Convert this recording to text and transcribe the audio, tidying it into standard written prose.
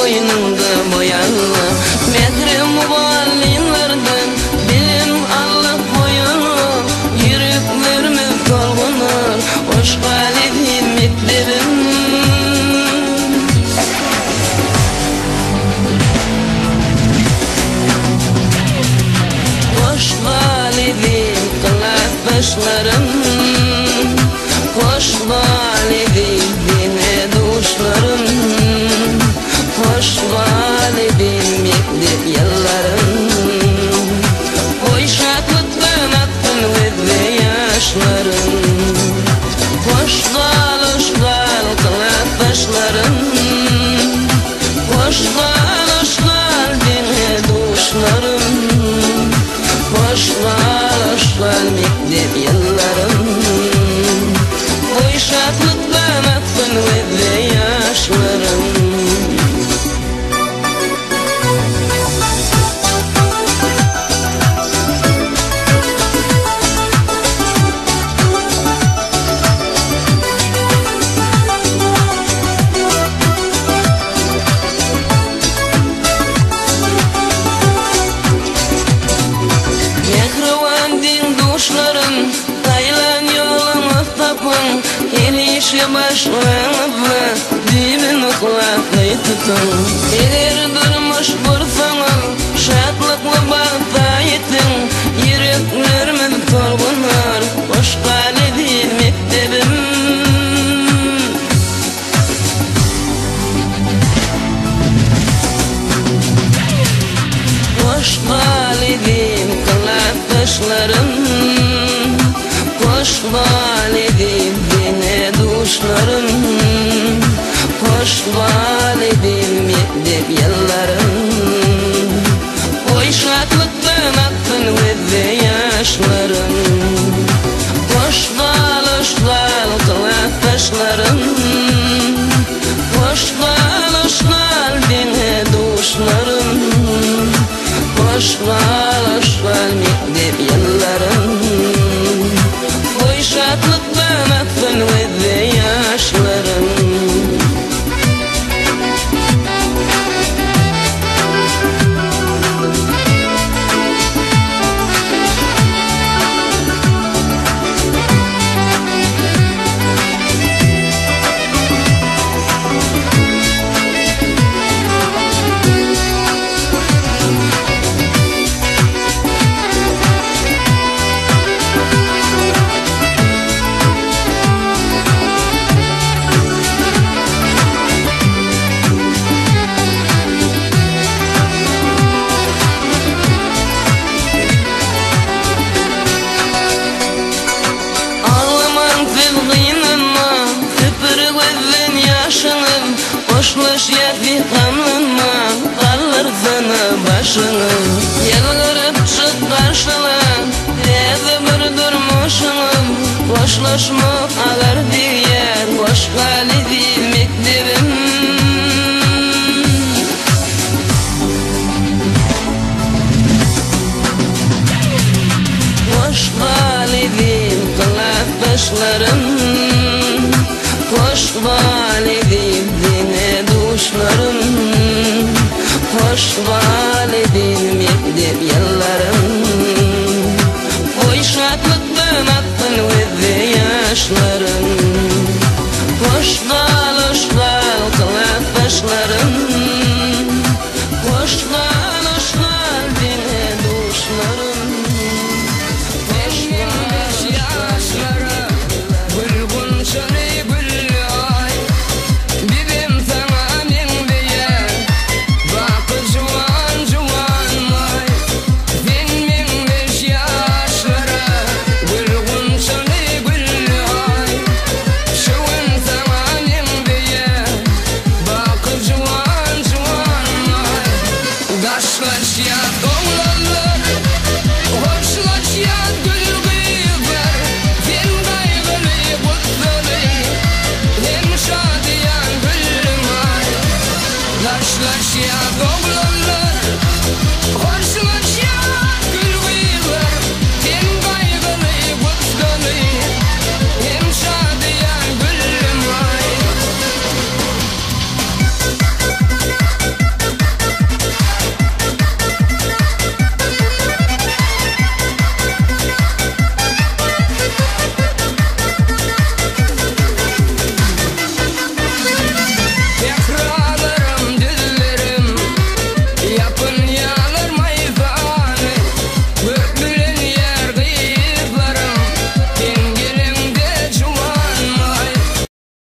boynunda boyanlı Mehri muballinlerden bilim Allah boyunu Yürüklerimiz dolgunur hoş galibi mitlerim Hoş galibim kılaktaşlarım Hoş galibim dine duşlarım Hoş galibim mektep yıllarım Oy şaklıktan attın ve yaşlarım Hoş gal kılaktaşlarım Hoş gal dine duşlarım Hoş gal mektep yıllarım Oy şaklıktan attın ve yaşlarım Taylan yolunu tapın Erişe başlanıp Dibin kulaklayı tutun Eğer durmuş bursanın Şatlıklı bağda yetin Yüreklerimin torgunar Hoş galibi mektebim Hoş galibim kılaktaşlarım Hoş galibim dine duşlarım Hoş galibim mektep yıllarım Oy şaklıktan attın ve yaşlarım Hoş gal kılaktaşlarım Hoş gal dine duşlarım Hoş gal mektep yıllarım Oy şaklıktan attın ve yaşlarım Hoşlaş yafi kanınma Kalır sana başını Yalvarıp çık karşıla Ezi bir durmuşunu Hoşlaşma alır bir yer Hoş galibi mektebim Hoş galibim kılaktaşlarım Hoş galibim dine duşlarım Hoş galibim mektep yıllarım Oy şaklıktan attın ve yaşlarım Hoş